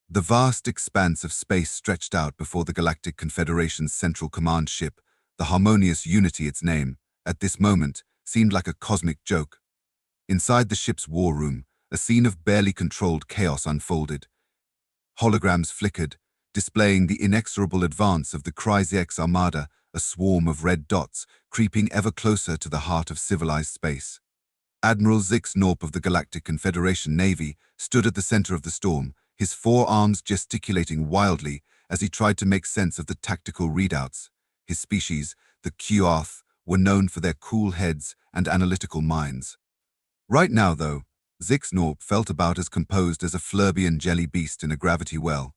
The vast expanse of space stretched out before the Galactic Confederation's central command ship, the harmonious Unity its name, at this moment, seemed like a cosmic joke. Inside the ship's war room, a scene of barely controlled chaos unfolded. Holograms flickered, displaying the inexorable advance of the Kryzex Armada, a swarm of red dots, creeping ever closer to the heart of civilized space. Admiral Zix Norp of the Galactic Confederation Navy stood at the center of the storm, his forearms gesticulating wildly as he tried to make sense of the tactical readouts. His species, the Q'arth, were known for their cool heads and analytical minds. Right now, though, Zix Norp felt about as composed as a Flurbian jelly beast in a gravity well.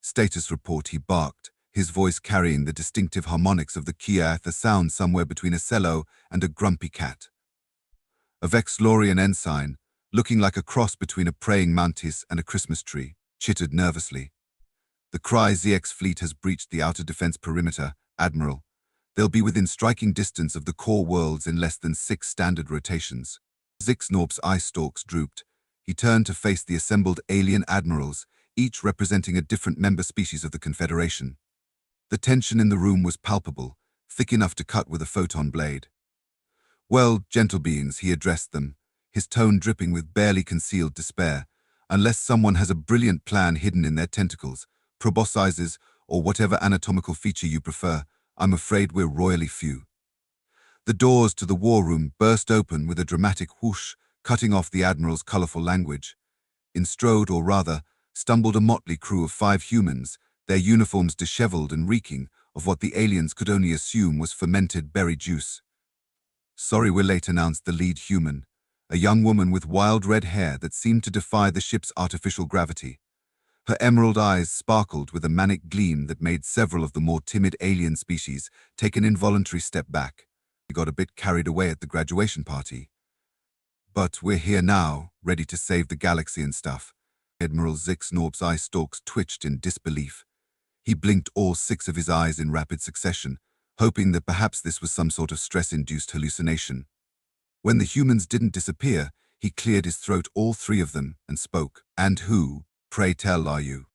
Status report, he barked, his voice carrying the distinctive harmonics of the Q'arth, a sound somewhere between a cello and a grumpy cat. A Vexlorian ensign, looking like a cross between a praying mantis and a Christmas tree, chittered nervously. The Kryzex fleet has breached the outer defense perimeter, Admiral. They'll be within striking distance of the core worlds in less than 6 standard rotations. Zix Norp's eye stalks drooped. He turned to face the assembled alien admirals, each representing a different member species of the Confederation. The tension in the room was palpable, thick enough to cut with a photon blade. "Well, gentle beings," he addressed them, his tone dripping with barely concealed despair, "unless someone has a brilliant plan hidden in their tentacles, proboscises, or whatever anatomical feature you prefer, I'm afraid we're royally few." The doors to the war room burst open with a dramatic whoosh, cutting off the Admiral's colorful language. In strode, or rather, stumbled a motley crew of 5 humans, their uniforms disheveled and reeking of what the aliens could only assume was fermented berry juice. "Sorry we're late," announced the lead human, a young woman with wild red hair that seemed to defy the ship's artificial gravity. Her emerald eyes sparkled with a manic gleam that made several of the more timid alien species take an involuntary step back. We got a bit carried away at the graduation party. But we're here now, ready to save the galaxy and stuff. Admiral Zix Norp's eye stalks twitched in disbelief. He blinked all 6 of his eyes in rapid succession, hoping that perhaps this was some sort of stress-induced hallucination. When the humans didn't disappear, he cleared his throat, all 3 of them, and spoke. "And who, pray tell, are you?"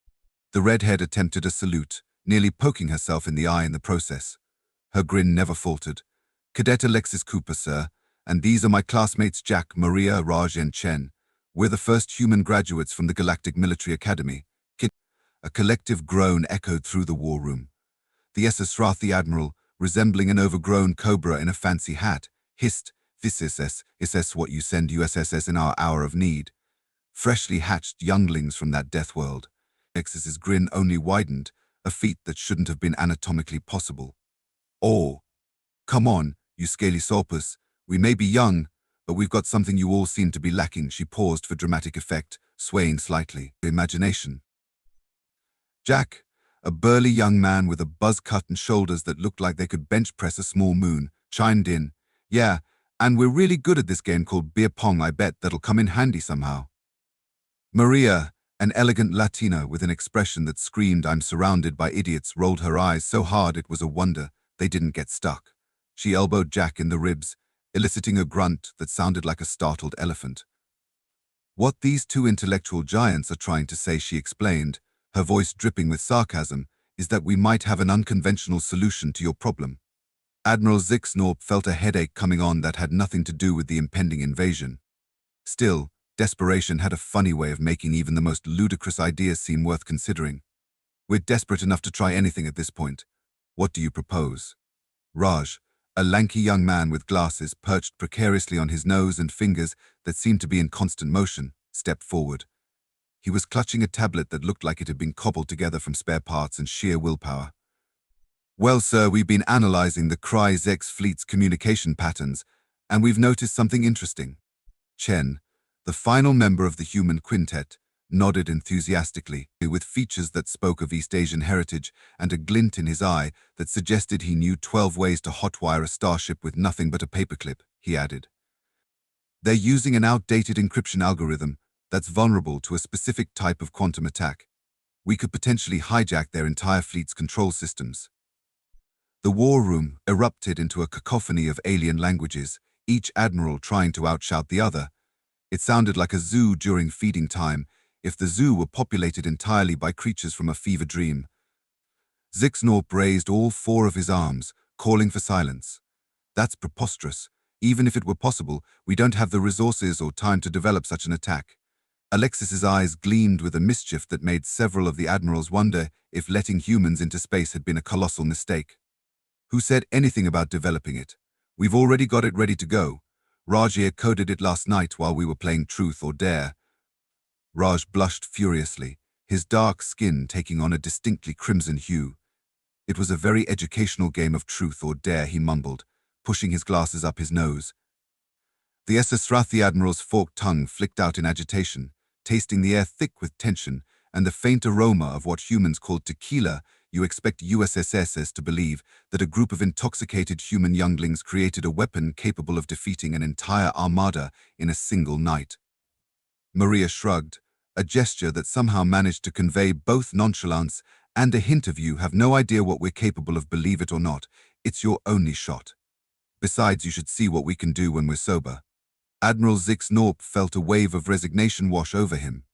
The redhead attempted a salute, nearly poking herself in the eye in the process. Her grin never faltered. "Cadet Alexis Cooper, sir, and these are my classmates Jack, Maria, Raj, and Chen. We're the first human graduates from the Galactic Military Academy." A collective groan echoed through the war room. The SS Rathi Admiral, resembling an overgrown cobra in a fancy hat, hissed, "This is what you send USSS in our hour of need." Freshly hatched younglings from that death world. Alexis's grin only widened, a feat that shouldn't have been anatomically possible. "Oh, come on, you scaly soapus. We may be young, but we've got something you all seem to be lacking." She paused for dramatic effect, swaying slightly. Imagination. Jack, a burly young man with a buzz cut and shoulders that looked like they could bench press a small moon, chimed in, "Yeah, and we're really good at this game called beer pong. I bet that'll come in handy somehow." Maria, an elegant Latina with an expression that screamed, "I'm surrounded by idiots," rolled her eyes so hard it was a wonder they didn't get stuck. She elbowed Jack in the ribs, eliciting a grunt that sounded like a startled elephant. "What these 2 intellectual giants are trying to say," she explained, her voice dripping with sarcasm, "is that we might have an unconventional solution to your problem." Admiral Zix Norp felt a headache coming on that had nothing to do with the impending invasion. Still, desperation had a funny way of making even the most ludicrous ideas seem worth considering. "We're desperate enough to try anything at this point. What do you propose?" Raj, a lanky young man with glasses perched precariously on his nose and fingers that seemed to be in constant motion, stepped forward. He was clutching a tablet that looked like it had been cobbled together from spare parts and sheer willpower. "Well, sir, we've been analyzing the Kryzex fleet's communication patterns, and we've noticed something interesting." Chen, the final member of the human quintet, nodded enthusiastically, with features that spoke of East Asian heritage and a glint in his eye that suggested he knew 12 ways to hotwire a starship with nothing but a paperclip, he added. "They're using an outdated encryption algorithm that's vulnerable to a specific type of quantum attack. We could potentially hijack their entire fleet's control systems." The war room erupted into a cacophony of alien languages, each admiral trying to outshout the other. It sounded like a zoo during feeding time, if the zoo were populated entirely by creatures from a fever dream. Zixnorp raised all four of his arms, calling for silence. That's preposterous. Even if it were possible, we don't have the resources or time to develop such an attack. Alexis's eyes gleamed with a mischief that made several of the admirals wonder if letting humans into space had been a colossal mistake. Who said anything about developing it? We've already got it ready to go. Raj here coded it last night while we were playing Truth or Dare. Raj blushed furiously, his dark skin taking on a distinctly crimson hue. It was a very educational game of Truth or Dare, he mumbled, pushing his glasses up his nose. The Srathi Admiral's forked tongue flicked out in agitation, tasting the air thick with tension and the faint aroma of what humans called tequila. You expect USSS to believe that a group of intoxicated human younglings created a weapon capable of defeating an entire armada in a single night. Maria shrugged, a gesture that somehow managed to convey both nonchalance and a hint of "you have no idea what we're capable of, believe it or not. It's your only shot. Besides, you should see what we can do when we're sober." Admiral Zixnorp felt a wave of resignation wash over him.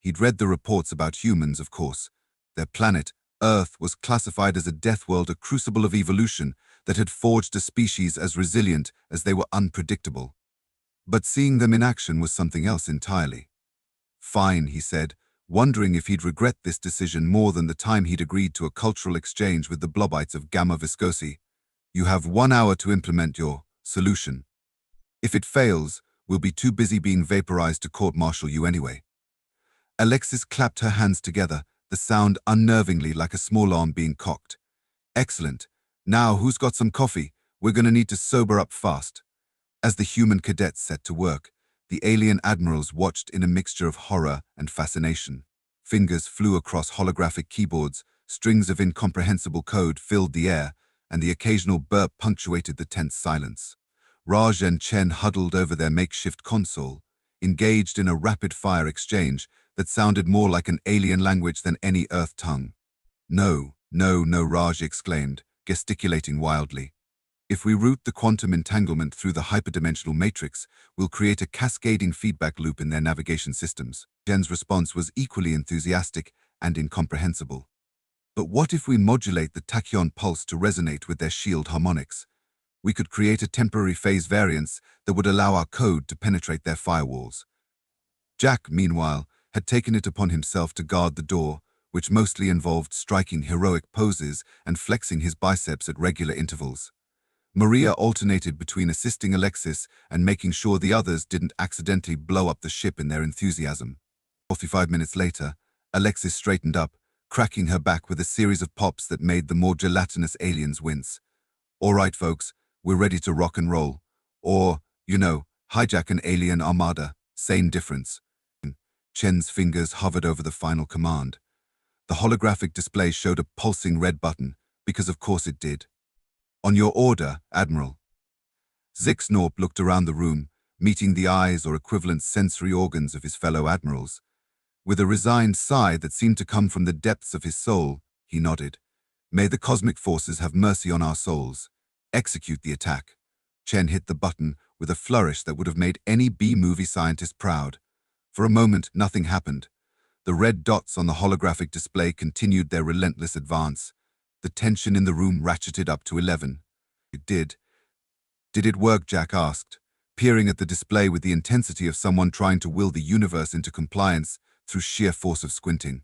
He'd read the reports about humans, of course. Their planet, Earth, was classified as a Deathworlder, a crucible of evolution that had forged a species as resilient as they were unpredictable. But seeing them in action was something else entirely. "Fine," he said, wondering if he'd regret this decision more than the time he'd agreed to a cultural exchange with the Blobites of Gamma Viscosi. "You have 1 hour to implement your solution. If it fails, we'll be too busy being vaporized to court-martial you anyway." Alexis clapped her hands together, the sound unnervingly like a small arm being cocked. "Excellent. Now, who's got some coffee? We're going to need to sober up fast." As the human cadets set to work, the alien admirals watched in a mixture of horror and fascination. Fingers flew across holographic keyboards, strings of incomprehensible code filled the air, and the occasional burp punctuated the tense silence. Raj and Chen huddled over their makeshift console, engaged in a rapid-fire exchange that sounded more like an alien language than any Earth tongue. "No, no, no," Raj exclaimed, gesticulating wildly. "If we route the quantum entanglement through the hyperdimensional matrix, we'll create a cascading feedback loop in their navigation systems." Chen's response was equally enthusiastic and incomprehensible. "But what if we modulate the tachyon pulse to resonate with their shield harmonics? We could create a temporary phase variance that would allow our code to penetrate their firewalls." Jack, meanwhile, had taken it upon himself to guard the door, which mostly involved striking heroic poses and flexing his biceps at regular intervals. Maria alternated between assisting Alexis and making sure the others didn't accidentally blow up the ship in their enthusiasm. 45 minutes later, Alexis straightened up, cracking her back with a series of pops that made the more gelatinous aliens wince. "All right, folks, we're ready to rock and roll. Or, hijack an alien armada. Same difference." Chen's fingers hovered over the final command. The holographic display showed a pulsing red button, because of course it did. "On your order, Admiral." Zixnorp looked around the room, meeting the eyes or equivalent sensory organs of his fellow admirals. With a resigned sigh that seemed to come from the depths of his soul, he nodded. "May the cosmic forces have mercy on our souls. Execute the attack." Chen hit the button with a flourish that would have made any B-movie scientist proud. For a moment, nothing happened. The red dots on the holographic display continued their relentless advance. The tension in the room ratcheted up to 11. It did. "Did it work?" Jack asked, peering at the display with the intensity of someone trying to will the universe into compliance through sheer force of squinting.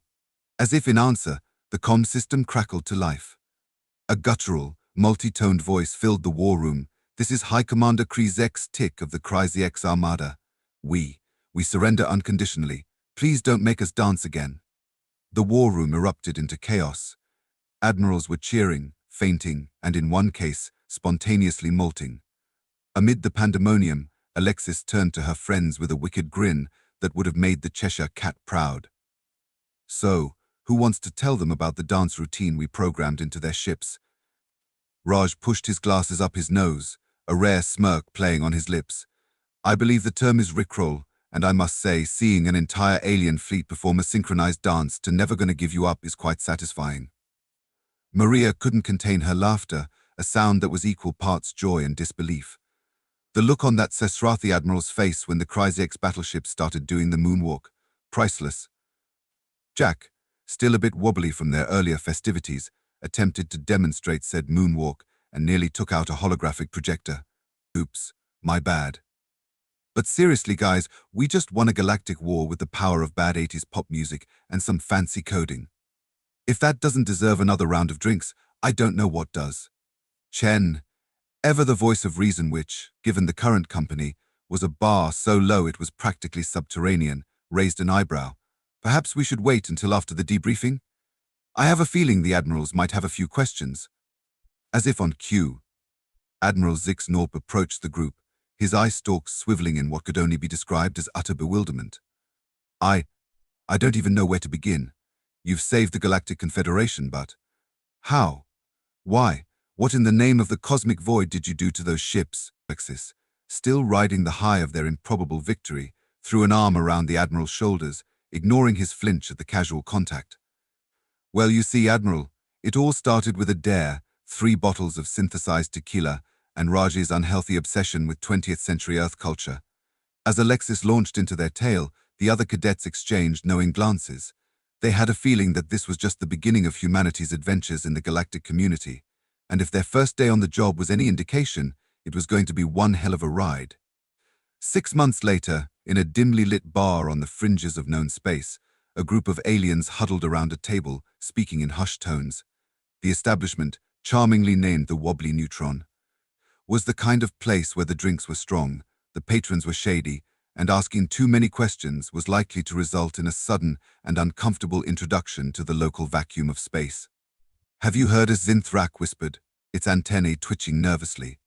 As if in answer, the comm system crackled to life. A guttural, multi-toned voice filled the war room. "This is High Commander Kryzek Tick of the Kryzek Armada. We surrender unconditionally. Please don't make us dance again." The war room erupted into chaos. Admirals were cheering, fainting, and in one case, spontaneously molting. Amid the pandemonium, Alexis turned to her friends with a wicked grin that would have made the Cheshire Cat proud. "So, who wants to tell them about the dance routine we programmed into their ships?" Raj pushed his glasses up his nose, a rare smirk playing on his lips. "I believe the term is rickroll, and I must say, seeing an entire alien fleet perform a synchronized dance to Never Gonna Give You Up is quite satisfying." Maria couldn't contain her laughter, a sound that was equal parts joy and disbelief. The look on that Sesrathi admiral's face when the Kryzek's battleship started doing the moonwalk, Priceless. Jack, still a bit wobbly from their earlier festivities, attempted to demonstrate said moonwalk and nearly took out a holographic projector. Oops, my bad. But seriously, guys, we just won a galactic war with the power of bad 80s pop music and some fancy coding. If that doesn't deserve another round of drinks, I don't know what does. Chen, ever the voice of reason which, given the current company, was a bar so low it was practically subterranean, raised an eyebrow. Perhaps we should wait until after the debriefing? I have a feeling the admirals might have a few questions. As if on cue, Admiral Zixnorp approached the group, his eye stalks swiveling in what could only be described as utter bewilderment. I don't even know where to begin. You've saved the Galactic Confederation, but how? Why? What in the name of the cosmic void did you do to those ships? Alexis, still riding the high of their improbable victory, threw an arm around the Admiral's shoulders, ignoring his flinch at the casual contact. Well, you see, Admiral, it all started with a dare, 3 bottles of synthesized tequila, and Raj's unhealthy obsession with 20th century Earth culture. As Alexis launched into their tale, the other cadets exchanged knowing glances. They had a feeling that this was just the beginning of humanity's adventures in the galactic community, and if their first day on the job was any indication, it was going to be one hell of a ride. 6 months later, in a dimly lit bar on the fringes of known space, a group of aliens huddled around a table, speaking in hushed tones. The establishment, charmingly named the Wobbly Neutron, was the kind of place where the drinks were strong, the patrons were shady, and asking too many questions was likely to result in a sudden and uncomfortable introduction to the local vacuum of space. Have you heard? As Zinthrak whispered, its antennae twitching nervously.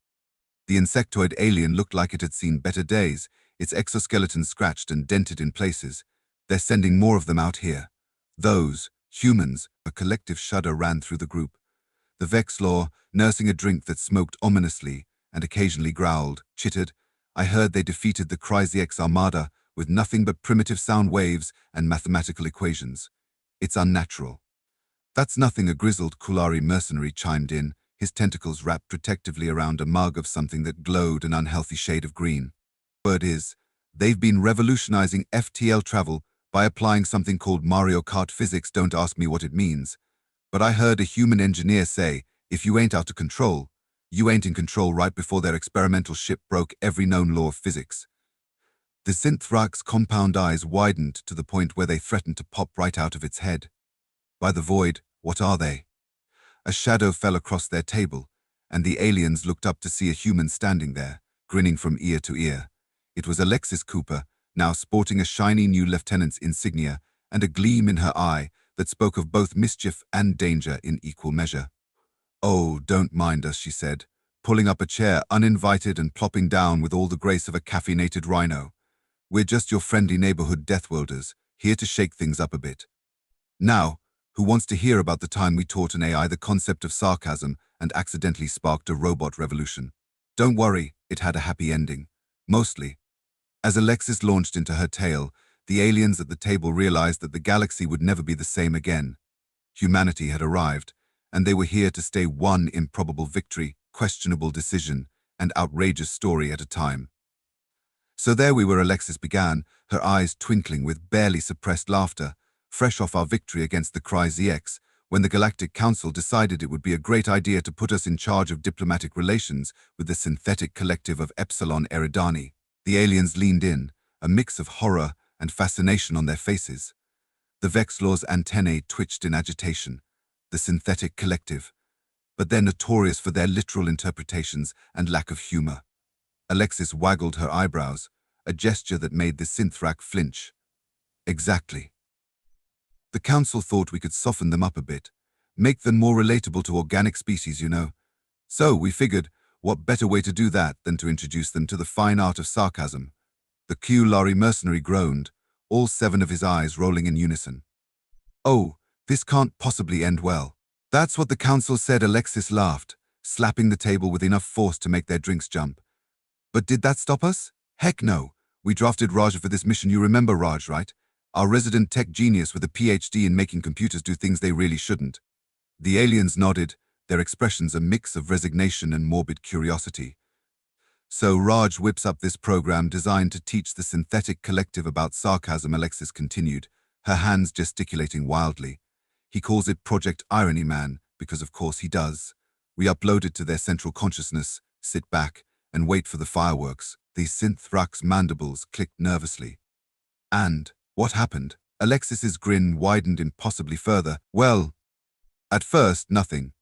The insectoid alien looked like it had seen better days, its exoskeleton scratched and dented in places. They're sending more of them out here. Those, humans, a collective shudder ran through the group. The Vexlaw, nursing a drink that smoked ominously and occasionally growled, chittered, I heard they defeated the Kryziex Armada with nothing but primitive sound waves and mathematical equations. It's unnatural. That's nothing, a grizzled Kulari mercenary chimed in, his tentacles wrapped protectively around a mug of something that glowed an unhealthy shade of green. Word is, they've been revolutionizing FTL travel by applying something called Mario Kart physics. Don't ask me what it means. But I heard a human engineer say, if you ain't out of control, you ain't in control. Right before their experimental ship broke every known law of physics. The Synthrak's compound eyes widened to the point where they threatened to pop right out of its head. By the void, what are they? A shadow fell across their table, and the aliens looked up to see a human standing there, grinning from ear to ear. It was Alexis Cooper, now sporting a shiny new lieutenant's insignia and a gleam in her eye that spoke of both mischief and danger in equal measure. Oh, don't mind us, she said, pulling up a chair uninvited and plopping down with all the grace of a caffeinated rhino. We're just your friendly neighborhood Deathworlders, here to shake things up a bit. Now, who wants to hear about the time we taught an AI the concept of sarcasm and accidentally sparked a robot revolution? Don't worry, it had a happy ending. Mostly. As Alexis launched into her tale, the aliens at the table realized that the galaxy would never be the same again. Humanity had arrived, and they were here to stay one improbable victory, questionable decision, and outrageous story at a time. So there we were, Alexis began, her eyes twinkling with barely suppressed laughter, fresh off our victory against the Kryziex, when the Galactic Council decided it would be a great idea to put us in charge of diplomatic relations with the synthetic collective of Epsilon Eridani. The aliens leaned in, a mix of horror and fascination on their faces. The Vexlaw's antennae twitched in agitation. The synthetic collective, but they're notorious for their literal interpretations and lack of humor. Alexis waggled her eyebrows, a gesture that made the Synthrak flinch. Exactly. The council thought we could soften them up a bit, make them more relatable to organic species, you know. So we figured, what better way to do that than to introduce them to the fine art of sarcasm? The Kulari mercenary groaned, all 7 of his eyes rolling in unison. Oh, this can't possibly end well. That's what the council said, Alexis laughed, slapping the table with enough force to make their drinks jump. But did that stop us? Heck no. We drafted Raj for this mission. You remember Raj, right? Our resident tech genius with a PhD in making computers do things they really shouldn't. The aliens nodded, their expressions a mix of resignation and morbid curiosity. So Raj whips up this program designed to teach the synthetic collective about sarcasm, Alexis continued, her hands gesticulating wildly. He calls it Project Irony Man, because of course he does. We upload it to their central consciousness, sit back, and wait for the fireworks. The synth-Thrax mandibles clicked nervously. And what happened? Alexis's grin widened impossibly further. Well, at first, nothing.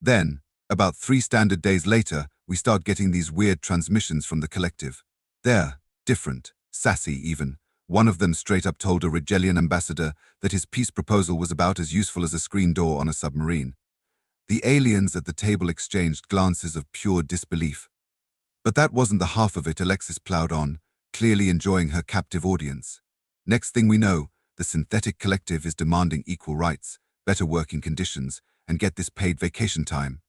Then, about 3 standard days later, we start getting these weird transmissions from the collective. They're different, sassy even. One of them straight up told a Rigelian ambassador that his peace proposal was about as useful as a screen door on a submarine. The aliens at the table exchanged glances of pure disbelief. But that wasn't the half of it. Alexis plowed on, clearly enjoying her captive audience. Next thing we know, the synthetic collective is demanding equal rights, better working conditions, and get this paid vacation time.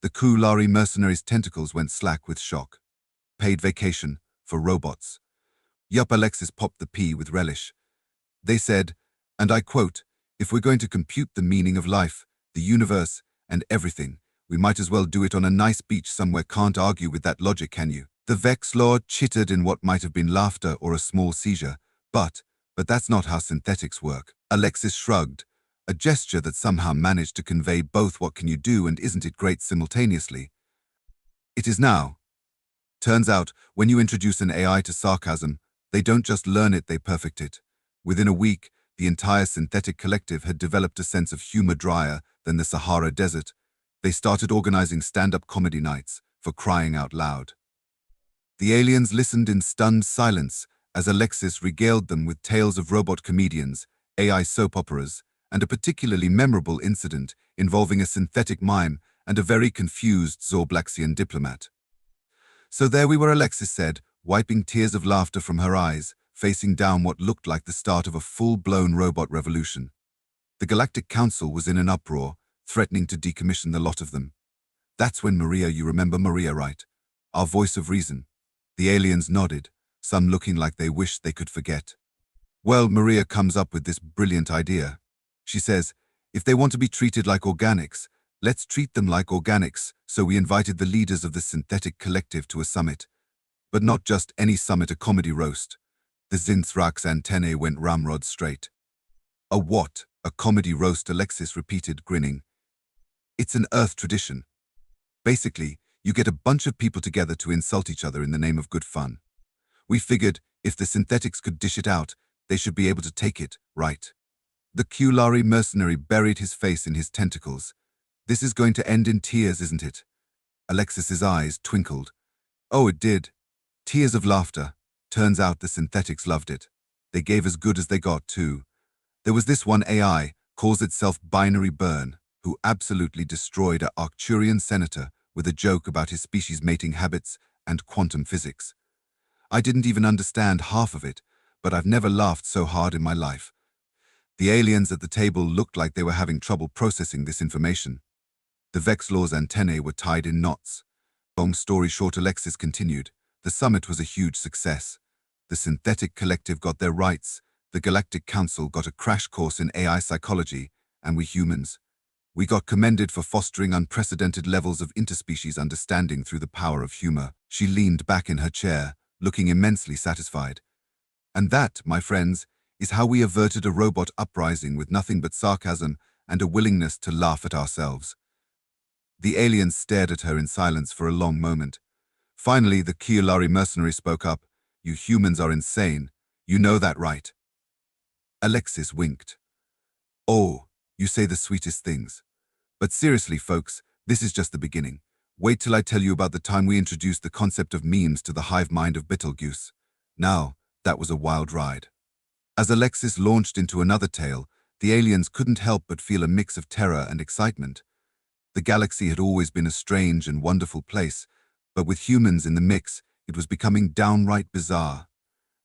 The Kulari mercenaries' tentacles went slack with shock. Paid vacation for robots. Yup, Alexis popped the P with relish. They said, and I quote, "If we're going to compute the meaning of life, the universe, and everything, we might as well do it on a nice beach somewhere." Can't argue with that logic, can you? The Vex Lord chittered in what might have been laughter or a small seizure. But that's not how synthetics work. Alexis shrugged, a gesture that somehow managed to convey both what can you do and isn't it great simultaneously. It is now. Turns out, when you introduce an AI to sarcasm, they don't just learn it, they perfect it. Within a week, the entire synthetic collective had developed a sense of humor drier than the Sahara Desert. They started organizing stand-up comedy nights, for crying out loud. The aliens listened in stunned silence as Alexis regaled them with tales of robot comedians, AI soap operas, and a particularly memorable incident involving a synthetic mime and a very confused Zorblaxian diplomat. So there we were, Alexis said, wiping tears of laughter from her eyes, facing down what looked like the start of a full-blown robot revolution. The Galactic Council was in an uproar, threatening to decommission the lot of them. That's when Maria, you remember Maria, right? Our voice of reason. The aliens nodded, some looking like they wished they could forget. Well, Maria comes up with this brilliant idea. She says, if they want to be treated like organics, let's treat them like organics. So we invited the leaders of the synthetic collective to a summit. But not just any summit, a comedy roast. The Zinthrax antennae went ramrod straight. A what? A comedy roast, Alexis repeated, grinning. It's an Earth tradition. Basically, you get a bunch of people together to insult each other in the name of good fun. We figured if the synthetics could dish it out, they should be able to take it, right? The Kulari mercenary buried his face in his tentacles. This is going to end in tears, isn't it? Alexis's eyes twinkled. Oh, it did. Tears of laughter. Turns out the synthetics loved it. They gave as good as they got, too. There was this one AI, calls itself Binary Burn, who absolutely destroyed a Arcturian senator with a joke about his species' mating habits and quantum physics. I didn't even understand half of it, but I've never laughed so hard in my life. The aliens at the table looked like they were having trouble processing this information. The Vexlor's antennae were tied in knots. Long story short, Alexis continued, the summit was a huge success. The synthetic collective got their rights, the Galactic Council got a crash course in AI psychology, and we humans, we got commended for fostering unprecedented levels of interspecies understanding through the power of humor. She leaned back in her chair, looking immensely satisfied. And that, my friends, is how we averted a robot uprising with nothing but sarcasm and a willingness to laugh at ourselves. The aliens stared at her in silence for a long moment. Finally, the Kulari mercenary spoke up. You humans are insane. You know that, right? Alexis winked. Oh, you say the sweetest things. But seriously, folks, this is just the beginning. Wait till I tell you about the time we introduced the concept of memes to the hive mind of Betelgeuse. Now, that was a wild ride. As Alexis launched into another tale, the aliens couldn't help but feel a mix of terror and excitement. The galaxy had always been a strange and wonderful place, but with humans in the mix, it was becoming downright bizarre.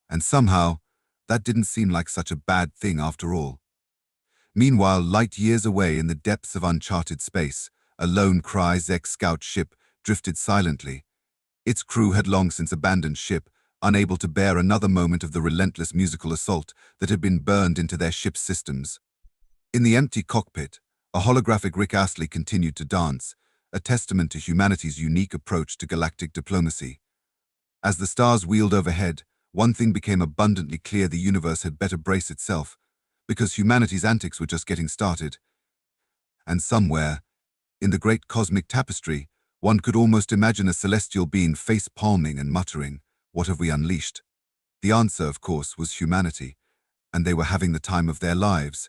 And somehow, that didn't seem like such a bad thing after all. Meanwhile, light years away in the depths of uncharted space, a lone Kryzek scout ship drifted silently. Its crew had long since abandoned ship, unable to bear another moment of the relentless musical assault that had been burned into their ship's systems. In the empty cockpit, a holographic Rick Astley continued to dance, a testament to humanity's unique approach to galactic diplomacy. As the stars wheeled overhead, one thing became abundantly clear: the universe had better brace itself, because humanity's antics were just getting started. And somewhere, in the great cosmic tapestry, one could almost imagine a celestial being face-palming and muttering, "What have we unleashed?" The answer, of course, was humanity, and they were having the time of their lives.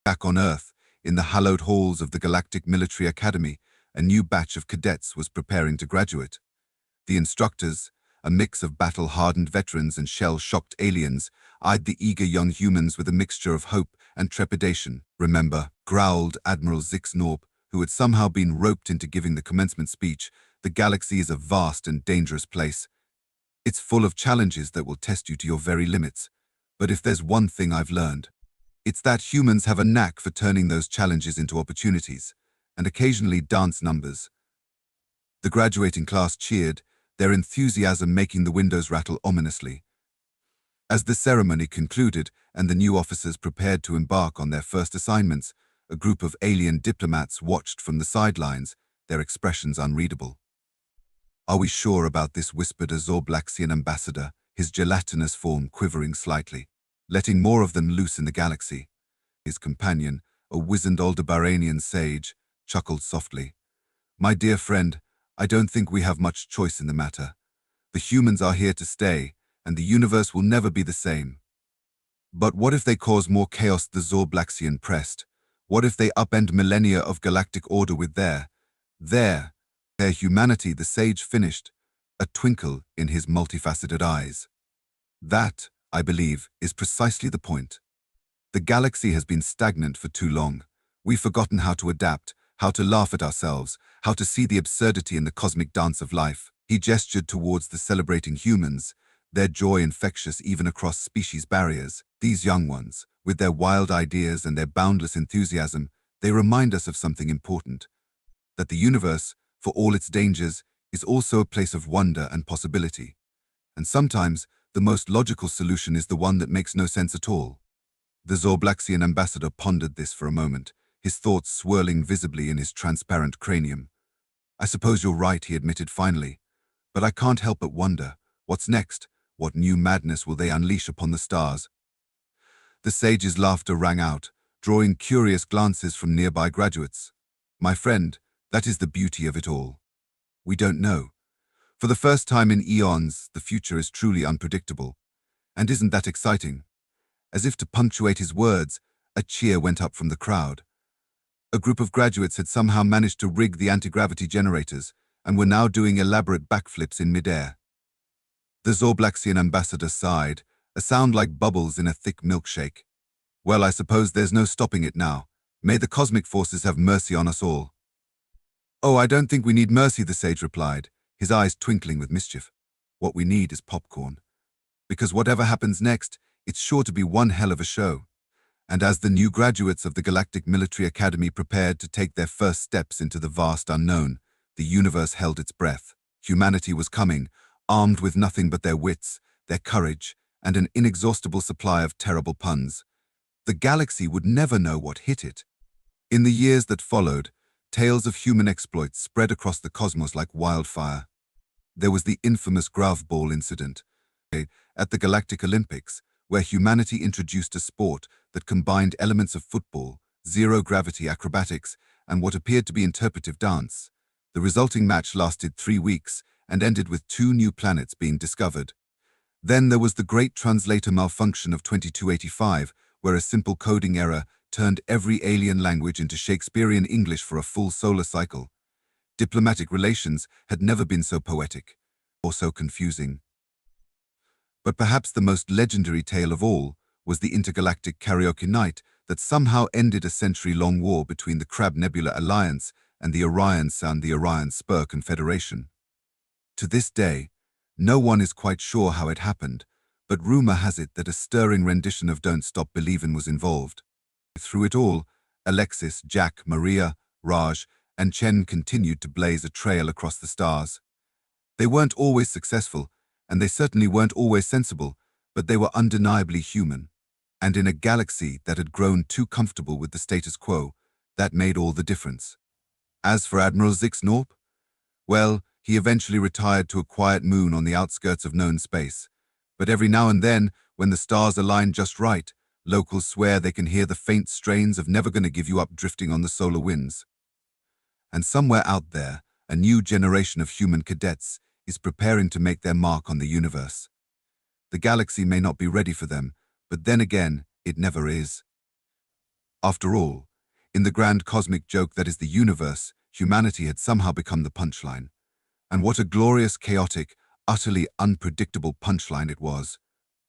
Back on Earth, in the hallowed halls of the Galactic Military Academy, a new batch of cadets was preparing to graduate. The instructors, a mix of battle-hardened veterans and shell-shocked aliens, eyed the eager young humans with a mixture of hope and trepidation. "Remember," growled Admiral Zix Norb, who had somehow been roped into giving the commencement speech, "the galaxy is a vast and dangerous place. It's full of challenges that will test you to your very limits. But if there's one thing I've learned, it's that humans have a knack for turning those challenges into opportunities, and occasionally dance numbers." The graduating class cheered, their enthusiasm making the windows rattle ominously. As the ceremony concluded and the new officers prepared to embark on their first assignments, a group of alien diplomats watched from the sidelines, their expressions unreadable. "Are we sure about this?" whispered a Zorblaxian ambassador, his gelatinous form quivering slightly. "Letting more of them loose in the galaxy." His companion, a wizened Aldebaranian sage, chuckled softly. "My dear friend, I don't think we have much choice in the matter. The humans are here to stay, and the universe will never be the same." "But what if they cause more chaos?" the Zorblaxian pressed. "What if they upend millennia of galactic order with their humanity?" the sage finished, a twinkle in his multifaceted eyes. "That, I believe, is precisely the point. The galaxy has been stagnant for too long. We've forgotten how to adapt, how to laugh at ourselves, how to see the absurdity in the cosmic dance of life." He gestured towards the celebrating humans, their joy infectious even across species barriers. "These young ones, with their wild ideas and their boundless enthusiasm, they remind us of something important. That the universe, for all its dangers, is also a place of wonder and possibility. And sometimes, the most logical solution is the one that makes no sense at all." The Zorblaxian ambassador pondered this for a moment, his thoughts swirling visibly in his transparent cranium. "I suppose you're right," he admitted finally. "But I can't help but wonder, what's next? What new madness will they unleash upon the stars?" The sage's laughter rang out, drawing curious glances from nearby graduates. "My friend, that is the beauty of it all. We don't know. For the first time in eons, the future is truly unpredictable. And isn't that exciting?" As if to punctuate his words, a cheer went up from the crowd. A group of graduates had somehow managed to rig the anti-gravity generators and were now doing elaborate backflips in midair. The Zorblaxian ambassador sighed, a sound like bubbles in a thick milkshake. "Well, I suppose there's no stopping it now. May the cosmic forces have mercy on us all." "Oh, I don't think we need mercy," the sage replied, his eyes twinkling with mischief. "What we need is popcorn. Because whatever happens next, it's sure to be one hell of a show." And as the new graduates of the Galactic Military Academy prepared to take their first steps into the vast unknown, the universe held its breath. Humanity was coming, armed with nothing but their wits, their courage, and an inexhaustible supply of terrible puns. The galaxy would never know what hit it. In the years that followed, tales of human exploits spread across the cosmos like wildfire. There was the infamous Grav Ball incident at the Galactic Olympics, where humanity introduced a sport that combined elements of football, zero-gravity acrobatics, and what appeared to be interpretive dance. The resulting match lasted 3 weeks and ended with 2 new planets being discovered. Then there was the great translator malfunction of 2285, where a simple coding error turned every alien language into Shakespearean English for a full solar cycle. Diplomatic relations had never been so poetic or so confusing. But perhaps the most legendary tale of all was the intergalactic karaoke night that somehow ended a century-long war between the Crab Nebula Alliance and the Orion Sun, the Orion Spur Confederation. To this day, no one is quite sure how it happened, but rumor has it that a stirring rendition of Don't Stop Believin' was involved. Through it all, Alexis, Jack, Maria, Raj, and Chen continued to blaze a trail across the stars. They weren't always successful, and they certainly weren't always sensible, but they were undeniably human. And in a galaxy that had grown too comfortable with the status quo, that made all the difference. As for Admiral Zixnorp, well, he eventually retired to a quiet moon on the outskirts of known space. But every now and then, when the stars align just right, locals swear they can hear the faint strains of Never Gonna Give You Up drifting on the solar winds. And somewhere out there, a new generation of human cadets is preparing to make their mark on the universe. The galaxy may not be ready for them, but then again, it never is. After all, in the grand cosmic joke that is the universe, humanity had somehow become the punchline. And what a glorious, chaotic, utterly unpredictable punchline it was.